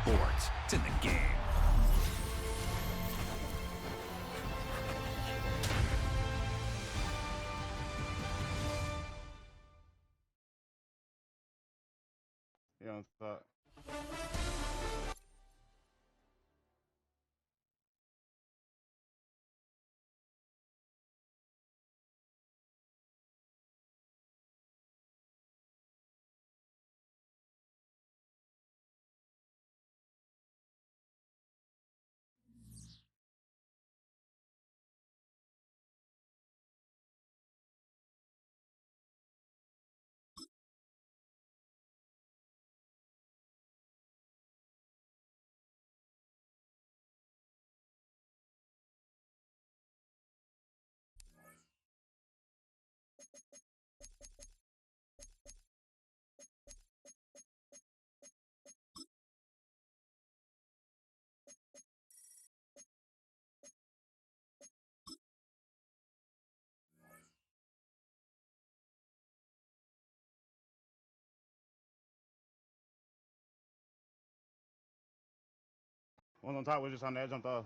sports. It's in the game. Yeah, but one on top was just on the edge on the.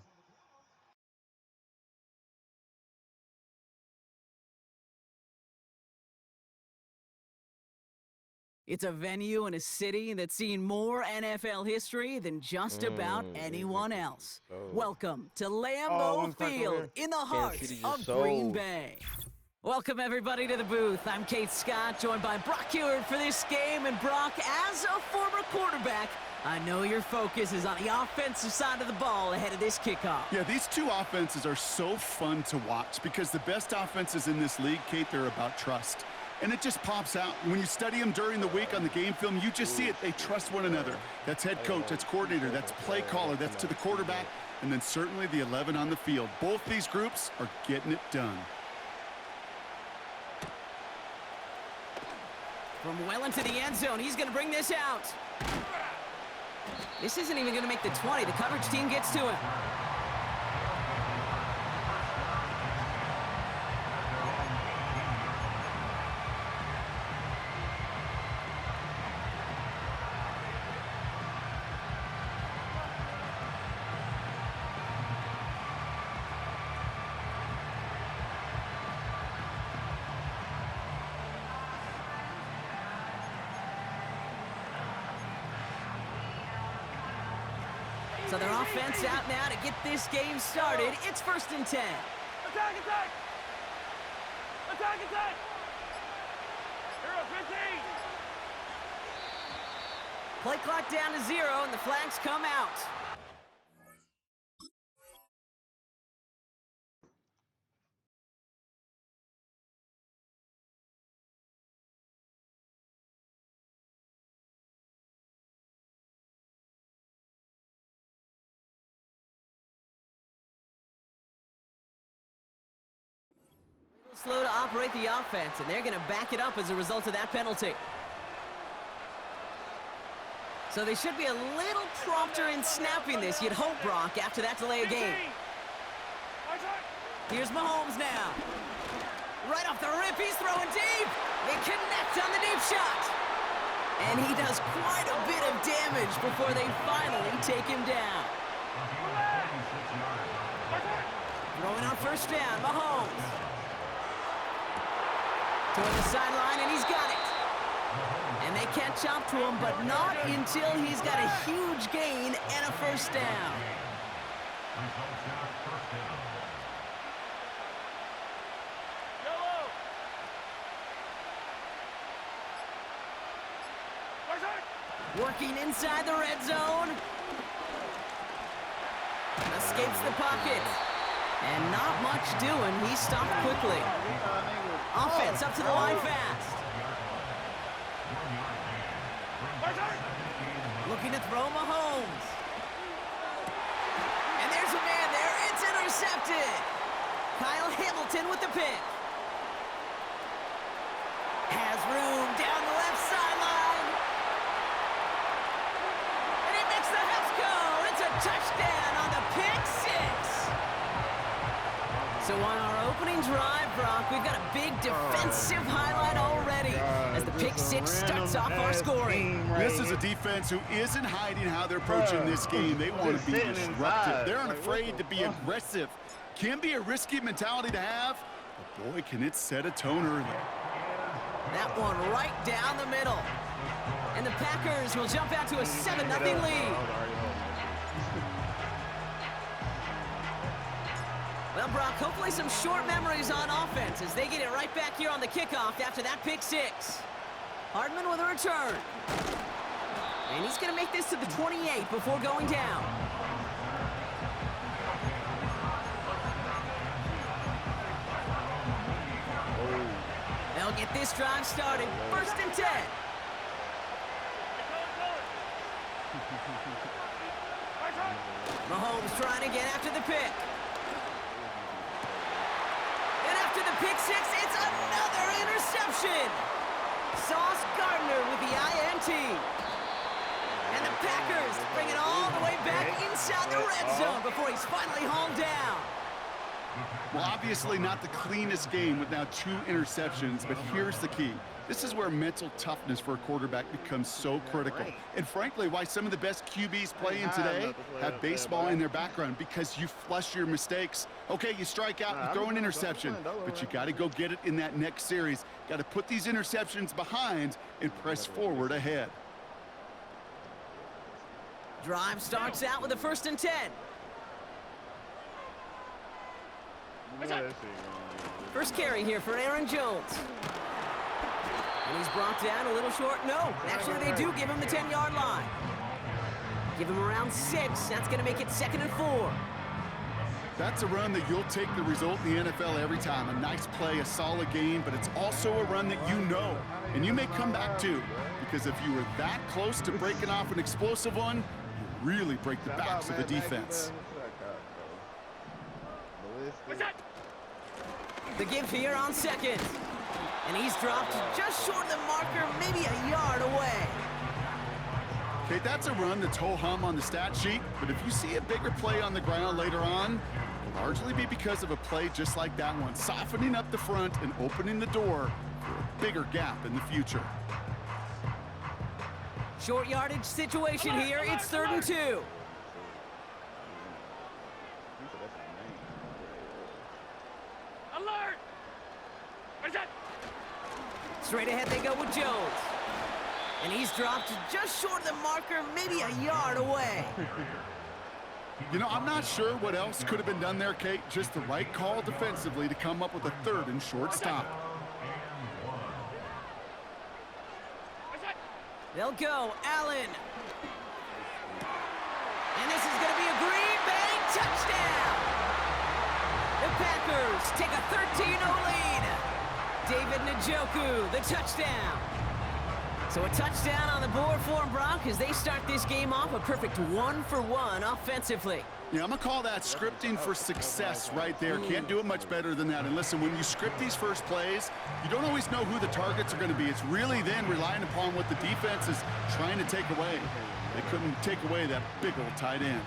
It's a venue in a city that's seen more NFL history than just about anyone else. Welcome to Lambeau Field in the heart of Green Bay. Welcome, everybody, to the booth. I'm Kate Scott, joined by Brock Heward for this game. And Brock, as a former quarterback, I know your focus is on the offensive side of the ball ahead of this kickoff. Yeah, these two offenses are so fun to watch because the best offenses in this league, Kate, they're about trust. And it just pops out. When you study them during the week on the game film, you just see it. They trust one another. That's head coach, that's coordinator, that's play caller, that's to the quarterback, and then certainly the 11 on the field. Both these groups are getting it done. From well into the end zone, he's going to bring this out. This isn't even going to make the 20. The coverage team gets to him. So their offense out now to get this game started. It's 1st and 10. Attack! Attack! Attack! Attack! Hero 15! Play clock down to 0, and the flags come out. Slow to operate the offense, and they're going to back it up as a result of that penalty. So they should be a little prompter in snapping this, you'd hope, Brock, after that delay of game. Here's Mahomes now. Right off the rip, he's throwing deep. They connect on the deep shot. And he does quite a bit of damage before they finally take him down. Throwing on 1st down, Mahomes. Toward the sideline, and he's got it. And they catch up to him, but not until he's got a huge gain and a 1st down. Working inside the red zone. Escapes the pocket. And not much doing. He stopped quickly. Offense up to the line fast. Looking to throw Mahomes. And there's a man there. It's intercepted. Kyle Hamilton with the pick. Has room down the left sideline. And he makes the Heffs go. It's a touchdown on the pick 6. So on our opening drive, Brock, we've got a big defensive highlight already as the pick six starts off our scoring. This is a defense who isn't hiding how they're approaching this game. They want to be disruptive. They're unafraid to be aggressive. Can be a risky mentality to have, but boy, can it set a tone early. That one right down the middle. And the Packers will jump out to a 7-0 lead. Well, Brock, hopefully some short memories on offense as they get it right back here on the kickoff after that pick six. Hardman with a return. And he's going to make this to the 28 before going down. They'll get this drive started. 1st and 10. Mahomes trying to get after the pick. And after the pick six, it's another interception. Sauce Gardner with the INT. And the Packers bring it all the way back inside the red zone before he's finally hauled down. Well, obviously not the cleanest game with now 2 interceptions, but here's the key. This is where mental toughness for a quarterback becomes so critical. And frankly, why some of the best QBs playing today have baseball in their background, because you flush your mistakes. Okay, you strike out, you throw an interception, but you got to go get it in that next series. Got to put these interceptions behind and press forward ahead. Drive starts out with a 1st and 10. First carry here for Aaron Jones. And he's brought down a little short. No, actually they do give him the 10-yard line. Give him around 6. That's going to make it 2nd and 4. That's a run that you'll take the result in the NFL every time. A nice play, a solid game, but it's also a run that you know, and you may come back to, because if you were that close to breaking off an explosive one, you really break the backs of the defense. The give here on 2nd. And he's dropped just short of the marker, maybe a yard away. Okay, that's a run that's ho-hum on the stat sheet, but if you see a bigger play on the ground later on, it'll largely be because of a play just like that one, softening up the front and opening the door for a bigger gap in the future. Short yardage situation here. It's 3rd and 2. Alert! Straight ahead they go with Jones. And he's dropped just short of the marker, maybe a yard away. You know, I'm not sure what else could have been done there, Kate. Just the right call defensively to come up with a 3rd and short stop. They'll go, Allen. And this is going to be a Green Bay touchdown. The Packers take a 13-0 lead. David Njoku, the touchdown. So a touchdown on the board for Brock as they start this game off a perfect 1-for-1 offensively. Yeah, I'm going to call that scripting for success right there. Can't do it much better than that. And listen, when you script these first plays, you don't always know who the targets are going to be. It's really then relying upon what the defense is trying to take away. They couldn't take away that big old tight end.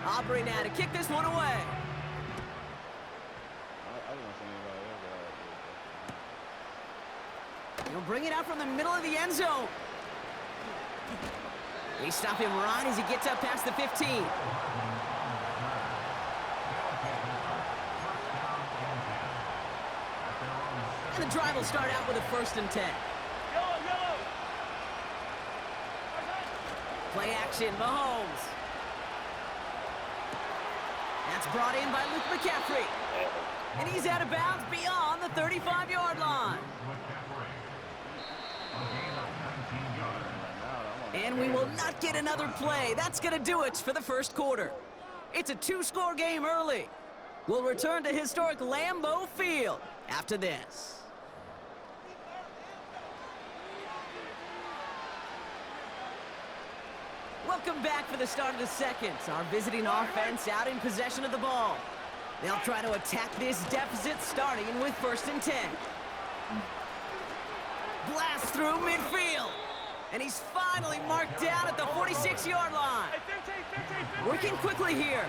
Aubrey now to kick this one away. He'll bring it out from the middle of the end zone. They stop him right as he gets up past the 15. And the drive will start out with a 1st and 10. Play action, Mahomes. That's brought in by Luke McCaffrey. And he's out of bounds beyond the 35-yard line. And we will not get another play. That's going to do it for the first quarter. It's a 2-score game early. We'll return to historic Lambeau Field after this. Welcome back for the start of the second. Our visiting offense out in possession of the ball. They'll try to attack this deficit starting with 1st and 10. Blast through midfield. And he's finally marked down at the 46-yard line. Working quickly here.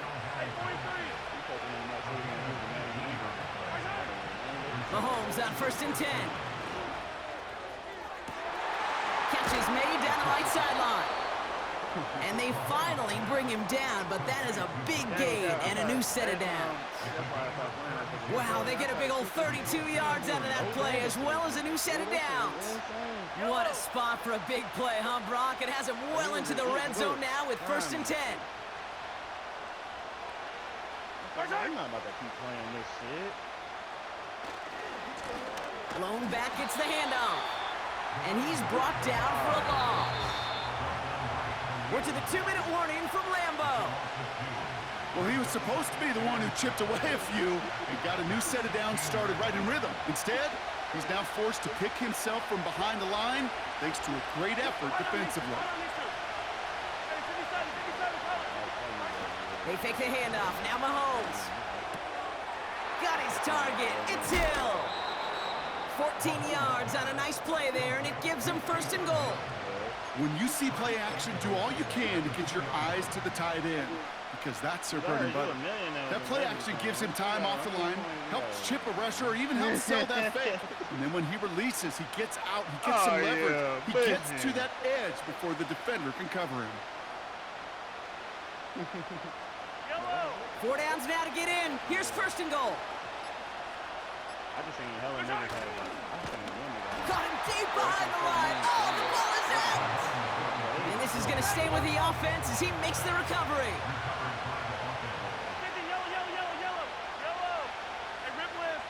on 1st and 10. Catch is made down the right sideline. And they finally bring him down, but that is a big gain and a new set of downs. Wow, they get a big old 32 yards out of that play, as well as a new set of downs. What a spot for a big play, huh, Brock? It has him well into the red zone now with 1st and 10. I'm not about to keep playing this shit. Blown back gets the handoff. And he's brought down for a loss. We're to the 2-minute warning from Lambeau. Well, he was supposed to be the one who chipped away a few and got a new set of downs started right in rhythm. Instead, he's now forced to pick himself from behind the line thanks to a great effort defensively. They fake the handoff. Now Mahomes. Got his target. It's Hill. 14 yards on a nice play there, and it gives him 1st and goal. When you see play action, do all you can to get your eyes to the tight end, because that's their bread and butter. That play action gives him time off the line, helps chip a rusher, or even helps sell that fake. And then when he releases, he gets out, he gets some leverage. He gets to that edge before the defender can cover him. 4 downs now to get in. Here's 1st and goal. I just seen hella niggas have Got him deep behind the line. Oh, the ball is out. And this is going to stay with the offense as he makes the recovery. Yellow. Hey, rip lift.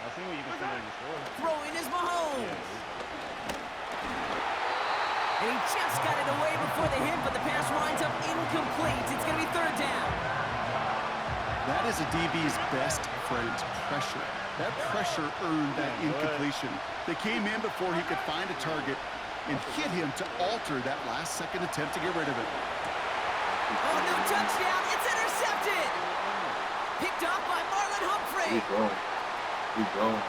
I see what you can see in the score. Throwing is Mahomes. And he just got it away before the hit, but the pass winds up incomplete. It's going to be 3rd down. That is a DB's best friend, pressure. That pressure earned that incompletion. They came in before he could find a target and hit him to alter that last-second attempt to get rid of it. Oh, no touchdown. It's intercepted. Picked off by Marlon Humphrey. Keep going.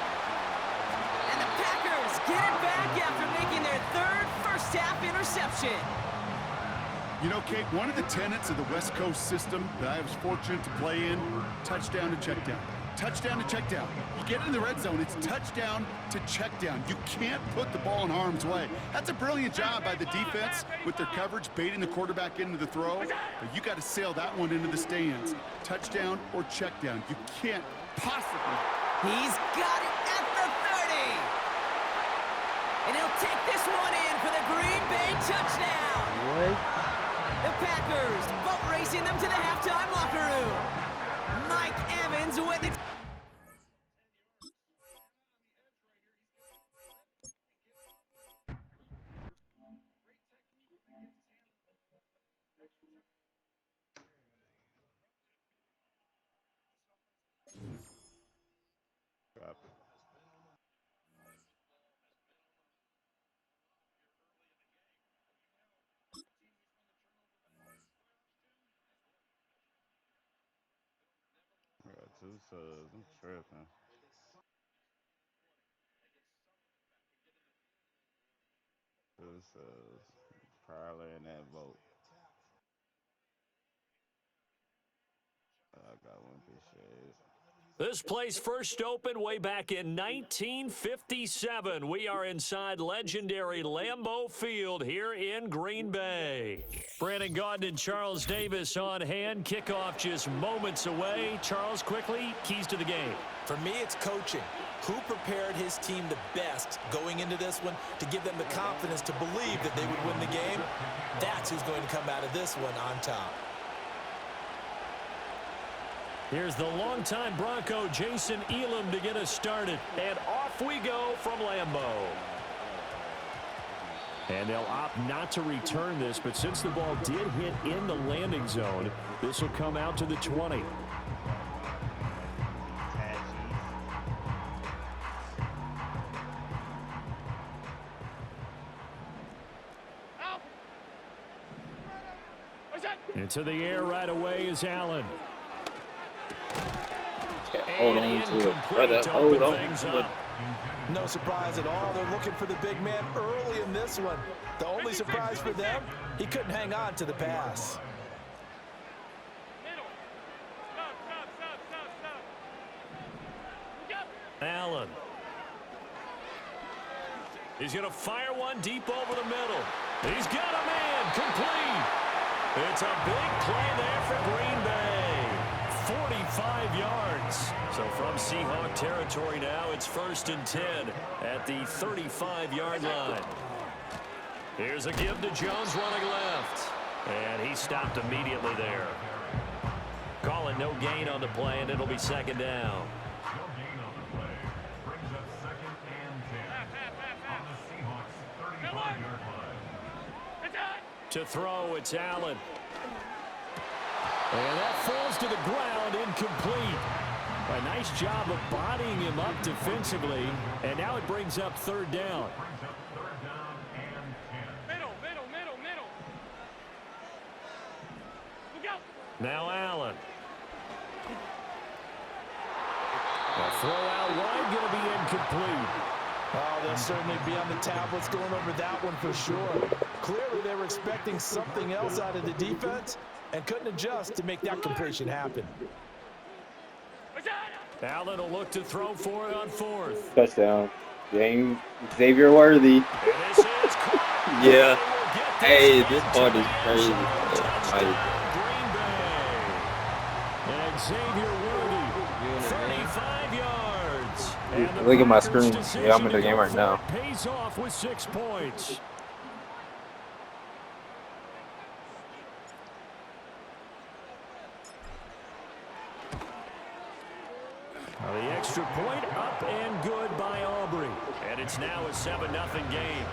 And the Packers get it back after making their 3rd first-half interception. You know, Kate, one of the tenets of the West Coast system that I was fortunate to play in, touchdown to check down. Touchdown to check down. You get in the red zone, it's touchdown to check down. You can't put the ball in harm's way. That's a brilliant job by the defense with their coverage, baiting the quarterback into the throw. But you got to sail that one into the stands. Touchdown or check down. You can't possibly. He's got it at the 30. And he'll take this one in for the Green Bay touchdown. What? The Packers boat racing them to the halftime locker room. Mike Evans with it. I'm tripping. This probably in that vote. I got one piece shades. This place first opened way back in 1957. We are inside legendary Lambeau Field here in Green Bay. Brandon Gaudin and Charles Davis on hand. Kickoff just moments away. Charles, quickly, keys to the game. For me, it's coaching. Who prepared his team the best going into this one to give them the confidence to believe that they would win the game? That's who's going to come out of this one on top. Here's the longtime Bronco, Jason Elam, to get us started. And off we go from Lambeau. And they'll opt not to return this, but since the ball did hit in the landing zone, this will come out to the 20. Into the air right away is Allen. Hold on to it. Brother, hold on. No surprise at all. They're looking for the big man early in this one. The only surprise for them, he couldn't hang on to the pass. He's going to fire one deep over the middle. He's got a man complete. It's a big play there for Green Bay. 45 yards. So from Seahawk territory now, it's 1st and 10 at the 35-yard line. Here's a give to Jones running left. And he stopped immediately there. Calling no gain on the play, and it'll be 2nd down. To throw, it's Allen. And that falls to the ground, incomplete. A nice job of bodying him up defensively, and now it brings up 3rd down. Middle. Look out. Now Allen. A throw out wide, going to be incomplete. Oh, they'll certainly be on the tablets going over that one for sure. Clearly, they were expecting something else out of the defense and couldn't adjust to make that completion happen. Allen will look to throw for it on 4th. Touchdown. Xavier Worthy. Yeah. Hey, this part is crazy. Green Bay. And Xavier Worthy, 35 yards. And Look at my screen. Yeah, I'm in the game right now. Pays off with 6 points. The extra point up and good by Aubrey. And it's now a 7-0 game.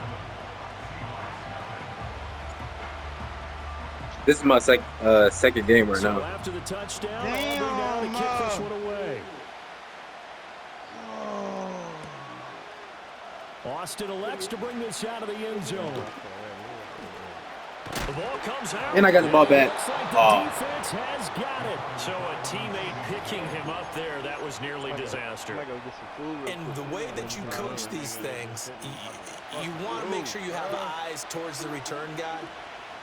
This is my second game right So now. after the touchdown, Aubrey now to kick this one away. Austin elects to bring this out of the end zone. The ball comes out. And I got the ball back. Looks like the defense has got it. So a teammate picking him up there, that was nearly disaster. And the way that you coach these things, you want to make sure you have eyes towards the return guy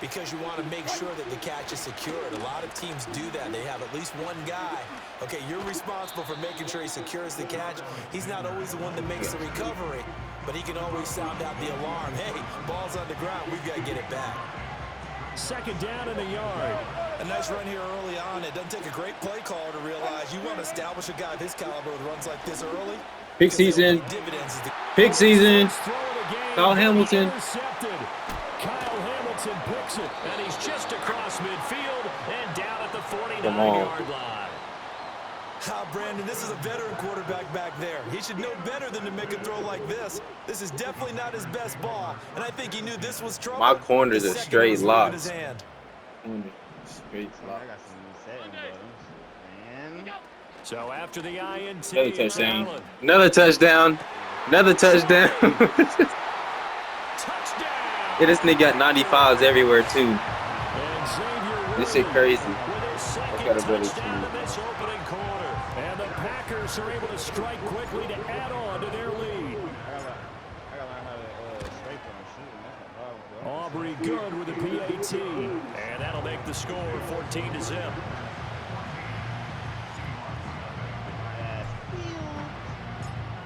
because you want to make sure that the catch is secured. A lot of teams do that. They have at least one guy. Okay, you're responsible for making sure he secures the catch. He's not always the one that makes the recovery, but he can always sound out the alarm. Hey, ball's on the ground. We've got to get it back. 2nd down in a yard. A nice run here early on. It doesn't take a great play caller to realize you want to establish a guy of his caliber with runs like this early. Pick season. Pick season. Kyle Hamilton. Kyle Hamilton picks it, and he's just across midfield and down at the 49-yard line. Brandon, this is a veteran quarterback back there. He should know better than to make a throw like this. This is definitely not his best ball, and I think he knew this was trouble. My corners are straight locked. Straight I got some new setting buttons. Man. So after the INT, Another touchdown. Another touchdown. Another touchdown. touchdown. Yeah, this nigga got 95s everywhere too. This shit crazy. I got a better team. This opening quarter, and the Packers are able to strike quickly to add on to their lead. I gotta learn how to scrape when I'm shooting. That's my problem, bro. Aubrey good with the PAT, and that'll make the score 14-0.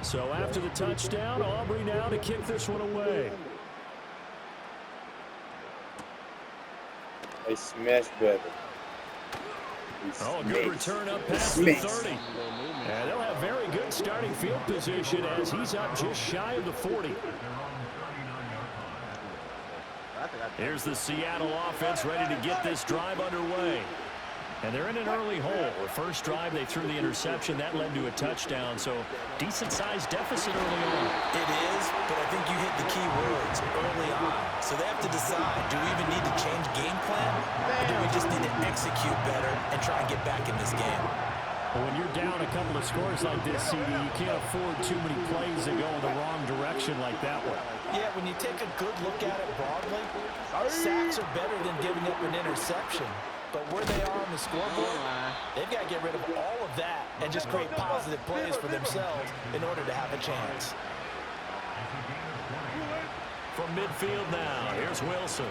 So after the touchdown, Aubrey now to kick this one away. They smashed brother. Oh, a good return up past the 30. And they'll have very good starting field position as he's up just shy of the 40. Here's the Seattle offense ready to get this drive underway. And they're in an early hole. The first drive, they threw the interception. That led to a touchdown. So decent-sized deficit early on. It is, but I think you hit the key words early on. So they have to decide, do we even need to change game plan? Or do we just need to execute better and try and get back in this game? Well, when you're down a couple of scores like this, CD, you can't afford too many plays that go in the wrong direction like that one. Yeah, when you take a good look at it broadly, sacks are better than giving up an interception. But where they are on the scoreboard, they've got to get rid of all of that and just create positive plays for themselves in order to have a chance. From midfield now, here's Wilson.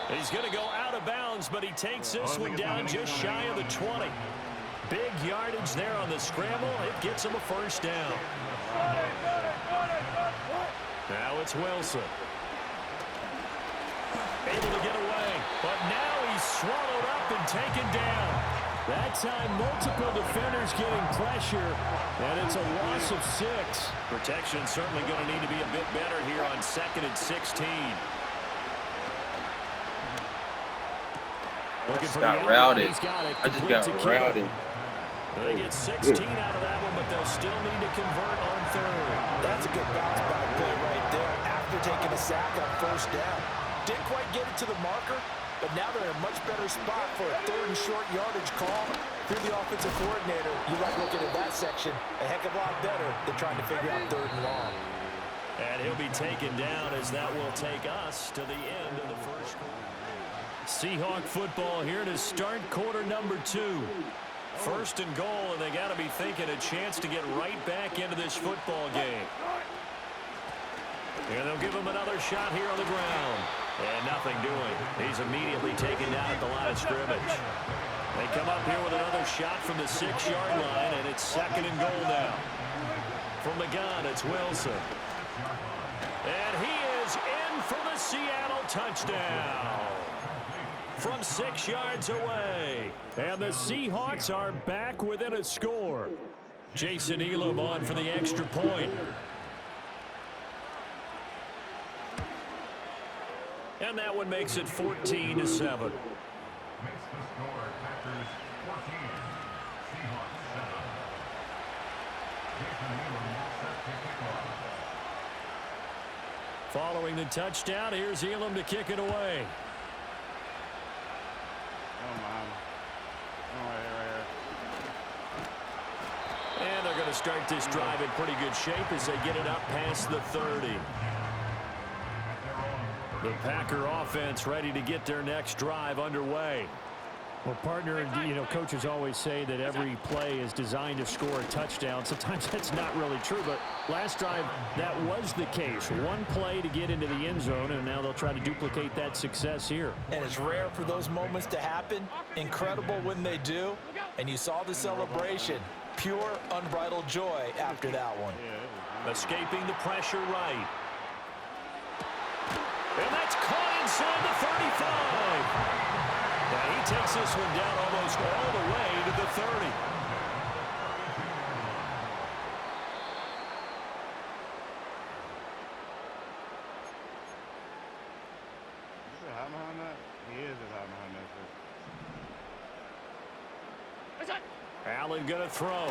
He's going to go out of bounds, but he takes this one down just shy of the 20. Big yardage there on the scramble. It gets him a first down. Now it's Wilson. Able to get away, but now he's swallowed up and taken down. That time, multiple defenders getting pressure, and it's a loss of 6. Protection certainly going to need to be a bit better here on 2nd and 16. Looking for got routed. I just got routed. They get 16 out of that one, but they'll still need to convert on 3rd. That's a good bounce back play right there after taking a sack on 1st down. Didn't quite get it to the marker, but now they're in a much better spot for a 3rd and short yardage call. Through the offensive coordinator, you like looking at that section a heck of a lot better than trying to figure out 3rd and long. And he'll be taken down as that will take us to the end of the first quarter. Seahawk football here to start quarter number 2. 1st and goal, and they got to be thinking a chance to get right back into this football game. And they'll give him another shot here on the ground. And nothing doing. He's immediately taken down at the line of scrimmage. They come up here with another shot from the 6-yard line, and it's 2nd and goal now. From the gun, it's Wilson. And he is in for the Seattle touchdown. From 6 yards away. And the Seahawks are back within a score. Jason Elam on for the extra point. And that one makes it 14-7. Following the touchdown, here's Elam to kick it away. And they're going to start this drive in pretty good shape as they get it up past the 30. The Packer offense ready to get their next drive underway. Well, partner, you know, coaches always say that every play is designed to score a touchdown. Sometimes that's not really true, but last drive, that was the case. One play to get into the end zone, and now they'll try to duplicate that success here. And it's rare for those moments to happen. Incredible when they do. And you saw the celebration. Pure, unbridled joy after that one. Escaping the pressure right. And that's caught inside the 35. Now he takes this one down almost all the way to the 30. Is it hot behind that? He is hot behind that. Allen going to throw.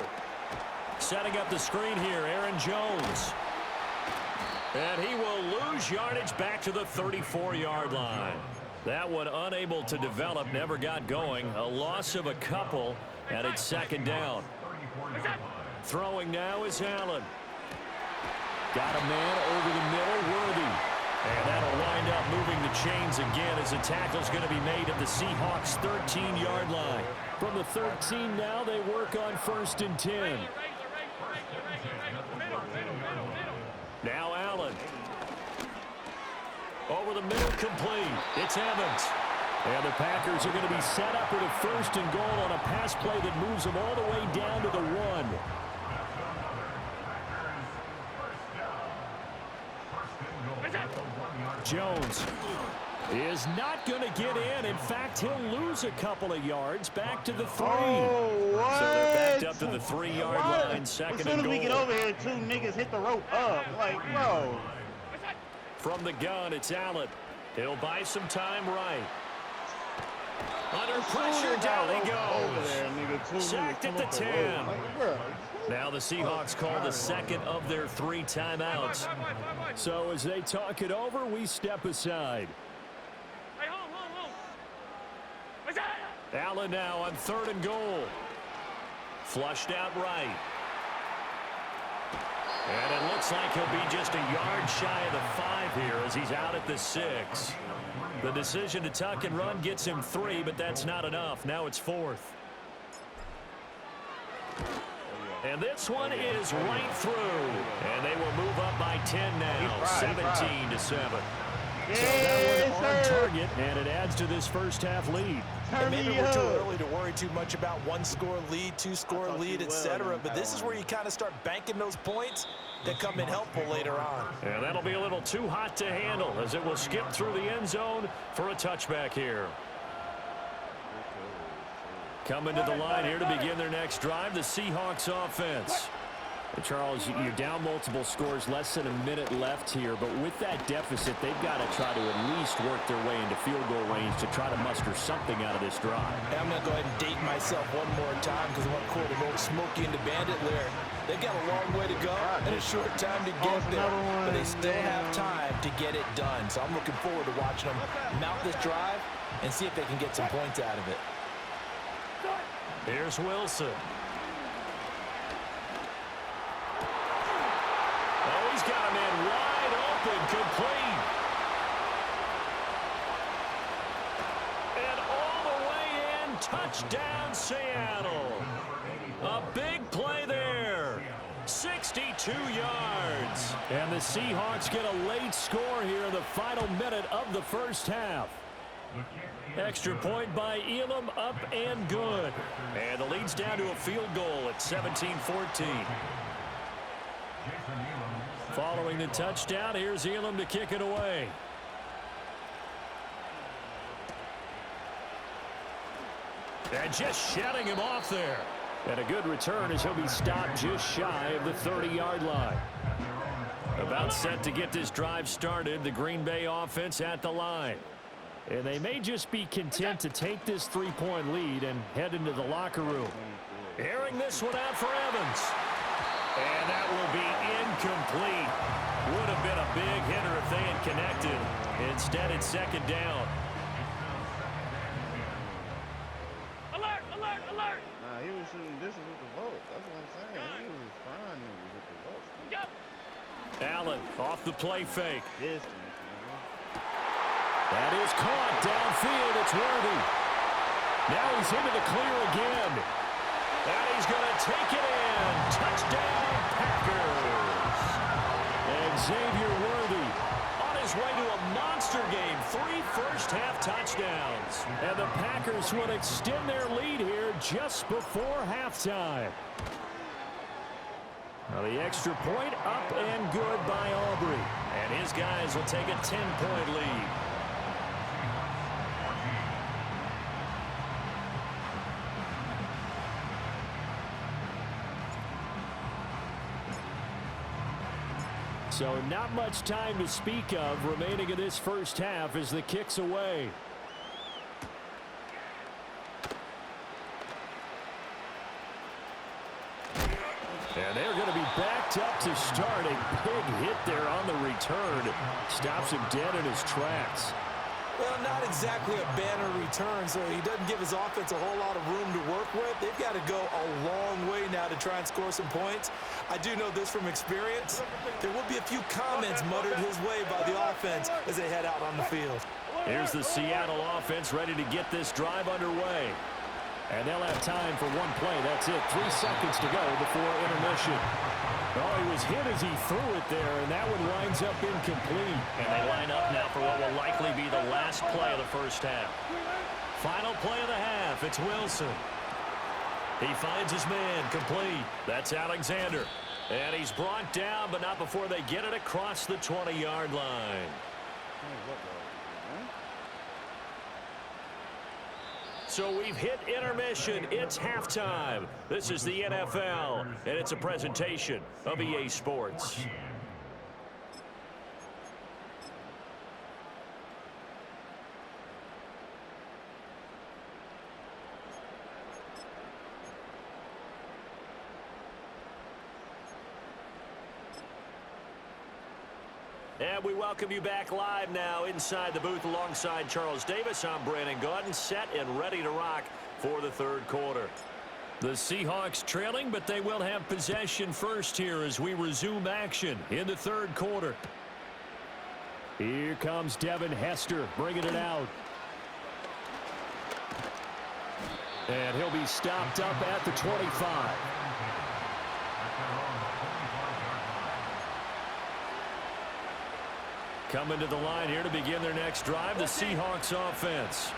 Setting up the screen here, Aaron Jones. And he will lose yardage back to the 34-yard line. That one unable to develop, never got going. A loss of a couple, and it's 2nd down. Throwing now is Allen. Got a man over the middle, Worthy. And that'll wind up moving the chains again as the tackle's going to be made at the Seahawks' 13-yard line. From the 13 now, they work on 1st and 10. Now Allen. Over the middle, complete. It's Evans. And the Packers are going to be set up with a 1st and goal on a pass play that moves them all the way down to the 1. Jones is not going to get in. In fact, he'll lose a couple of yards back to the 3. Oh, what? So they're backed up to the 3-yard line, 2nd and goal. As soon as we get over here, 2 niggas hit the rope up. Like, bro. From the gun, it's Allen. He'll buy some time right. Under pressure, down he goes. Sacked at the 10. Now the Seahawks call the 2nd of their 3 timeouts. So as they talk it over, we step aside. Allen now on 3rd and goal. Flushed out right. And it looks like he'll be just a yard shy of the 5 here as he's out at the 6. The decision to tuck and run gets him 3, but that's not enough. Now it's 4th. And this one is right through. And they will move up by 10 now, 17-7. Yes, sir. on target, and it adds to this first-half lead. And maybe we're too early to worry too much about one-score lead, two-score lead, etc. But this is where you kind of start banking those points that come in helpful later on. And that'll be a little too hot to handle as it will skip through the end zone for a touchback here. Coming to the line here to begin their next drive, the Seahawks offense. Charles, you're down multiple scores, less than a minute left here, but with that deficit, they've got to try to at least work their way into field goal range to try to muster something out of this drive. And I'm going to go ahead and date myself one more time because I want to quote an old Smokey and the Bandit lyric. They've got a long way to go and a short time to get there, but they still have time to get it done. So I'm looking forward to watching them mount this drive and see if they can get some points out of it. Here's Wilson. Oh, he's got a man wide open, complete. And all the way in, touchdown Seattle. A big play there. 62 yards. And the Seahawks get a late score here in the final minute of the first half. Extra point by Elam, up and good. And the lead's down to a field goal at 17-14. Following the touchdown, here's Elam to kick it away. And just shutting him off there. And a good return as he'll be stopped just shy of the 30-yard line. About set to get this drive started, the Green Bay offense at the line. And they may just be content to take this three-point lead and head into the locker room. Airing this one out for Evans. And that will be incomplete. Would have been a big hitter if they had connected. Instead, it's second down. Alert, alert, alert! Nah, he was shooting distance with the vote. That's what I'm saying. He was fine with the vote. Yep. Allen off the play fake. Distance. That is caught downfield. It's Worthy. Now he's into the clear again. And he's going to take it in. Touchdown, Packers. And Xavier Worthy on his way to a monster game. 3 first-half touchdowns. And the Packers will extend their lead here just before halftime. Now the extra point up and good by Aubrey. And his guys will take a 10-point lead. So not much time to speak of remaining in this first half as the kick's away. And they're going to be backed up to start. A big hit there on the return. Stops him dead in his tracks. Well, not exactly a banner return, so he doesn't give his offense a whole lot of room to work with. They've got to go a long way now to try and score some points. I do know this from experience. There will be a few comments muttered his way by the offense as they head out on the field. Here's the Seattle offense ready to get this drive underway. And they'll have time for one play. That's it. 3 seconds to go before intermission. Oh, he was hit as he threw it there, and that one winds up incomplete. And they line up now for what will likely be the last play of the first half. Final play of the half. It's Wilson. He finds his man complete. That's Alexander. And he's brought down, but not before they get it across the 20-yard line. So we've hit intermission. It's halftime. This is the NFL, and it's a presentation of EA Sports. And we welcome you back live now inside the booth alongside Charles Davis. I'm Brandon Gordon, set and ready to rock for the third quarter. The Seahawks trailing, but they will have possession first here as we resume action in the third quarter. Here comes Devin Hester bringing it out. And he'll be stopped up at the 25. Coming to the line here to begin their next drive, the Seahawks offense.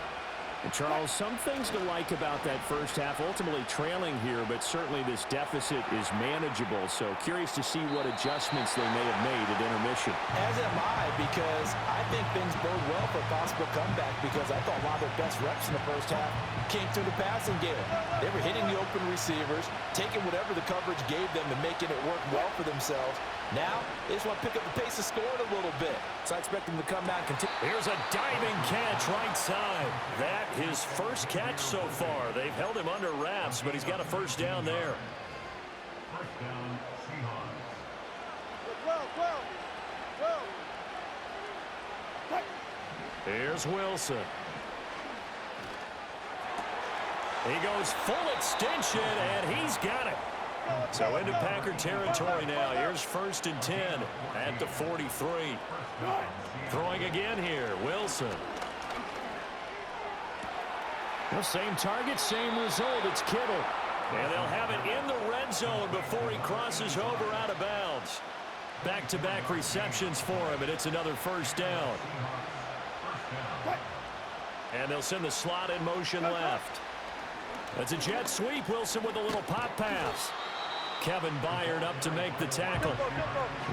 And Charles, some things to like about that first half. Ultimately trailing here, but certainly this deficit is manageable. So curious to see what adjustments they may have made at intermission. As am I, because I think things bode well for a possible comeback, because I thought one of their best reps in the first half came through the passing game. They were hitting the open receivers, taking whatever the coverage gave them and making it work well for themselves. Now, they just want to pick up the pace of scoring a little bit. So I expect them to come back and continue. Here's a diving catch right side. That his first catch so far. They've held him under wraps, but he's got a first down there. First down, Seahawks. Here's Wilson. He goes full extension, and he's got it. So into Packer territory now. Here's 1st and 10 at the 43. Throwing again here, Wilson. Well, same target, same result. It's Kittle. And they'll have it in the red zone before he crosses over out of bounds. Back-to-back receptions for him, and it's another first down. And they'll send the slot in motion left. That's a jet sweep. Wilson with a little pop pass. Kevin Byard up to make the tackle.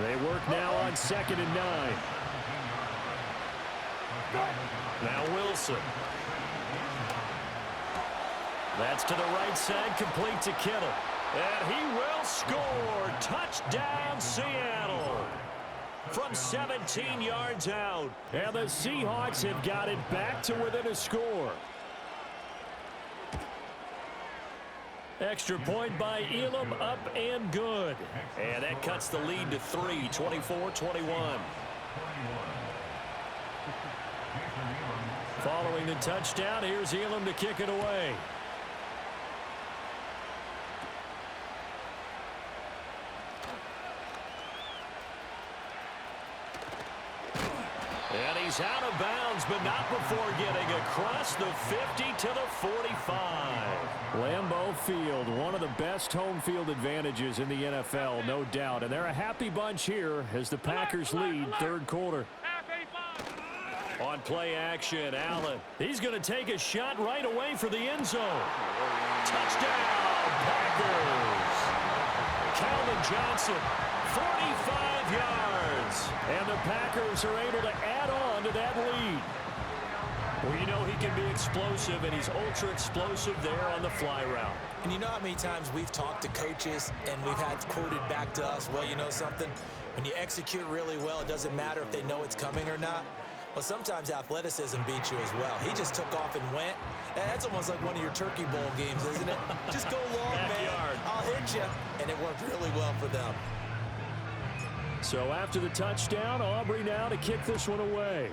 They work now on 2nd and 9. Now Wilson. That's to the right side, complete to Kittle. And he will score. Touchdown, Seattle. From 17 yards out. And the Seahawks have got it back to within a score. Extra point by Elam, up and good. And that cuts the lead to 3, 24-21. Following the touchdown, here's Elam to kick it away. And he's out of bounds, but not before getting across the 50 to the 45. Lambeau Field, one of the best home field advantages in the NFL, no doubt. And they're a happy bunch here as the Packers lead third quarter. On play action, Allen. He's going to take a shot right away for the end zone. Touchdown, Packers. Calvin Johnson, 45 yards. And the Packers are able to add on to that lead. Well, you know he can be explosive, and he's ultra explosive there on the fly route. And you know how many times we've talked to coaches and we've had quoted back to us, well, you know something? When you execute really well, it doesn't matter if they know it's coming or not. Well, sometimes athleticism beats you as well. He just took off and went. That's almost like one of your Turkey Bowl games, isn't it? Just go long, man. I'll hit you. And it worked really well for them. So after the touchdown, Aubrey now to kick this one away.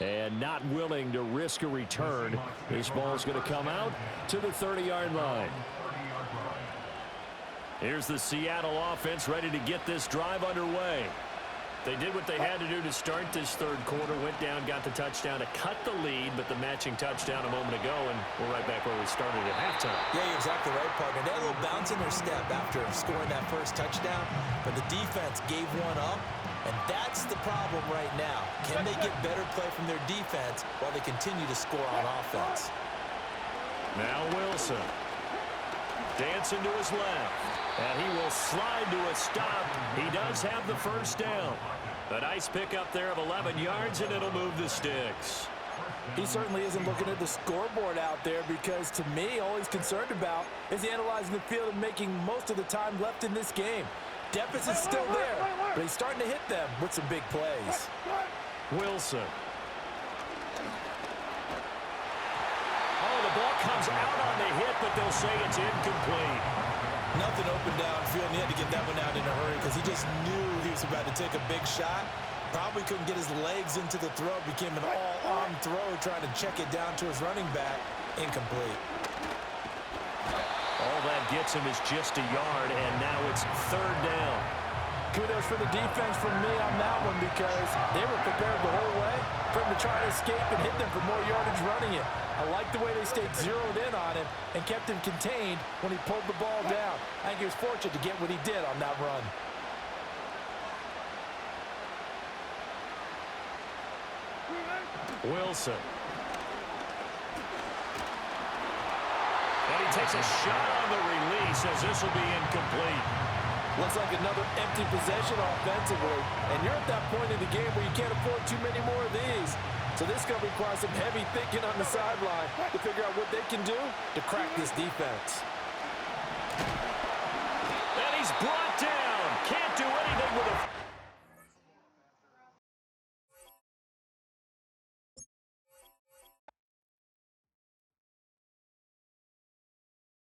And not willing to risk a return. This ball's going to come out to the 30-yard line. Here's the Seattle offense ready to get this drive underway. They did what they had to do to start this third quarter, went down, got the touchdown to cut the lead, but the matching touchdown a moment ago, and we're right back where we started at halftime. Yeah, you're exactly right, partner. They had a little bounce in their step after scoring that first touchdown, but the defense gave one up, and that's the problem right now. Can they get better play from their defense while they continue to score on offense? Now Wilson. Dancing to his left. And he will slide to a stop. He does have the first down. A nice pickup there of 11 yards, and it'll move the sticks. He certainly isn't looking at the scoreboard out there, because to me, all he's concerned about is analyzing the field and making most of the time left in this game. Deficit's still there, but he's starting to hit them with some big plays. Wilson. Oh, the ball comes out on the hit, but they'll say it's incomplete. Nothing open downfield, and he had to get that one out in a hurry because he just knew he was about to take a big shot. Probably couldn't get his legs into the throw. Became an all-arm throw, trying to check it down to his running back. Incomplete. All that gets him is just a yard, and now it's third down. Kudos for the defense from me on that one, because they were prepared the whole way for him to try to escape and hit them for more yardage running it. I like the way they stayed zeroed in on him and kept him contained when he pulled the ball down. I think he was fortunate to get what he did on that run. Wilson. And he takes a shot on the release as this will be incomplete. Looks like another empty possession offensively. And you're at that point in the game where you can't afford too many more of these. So this is going to require some heavy thinking on the sideline to figure out what they can do to crack this defense.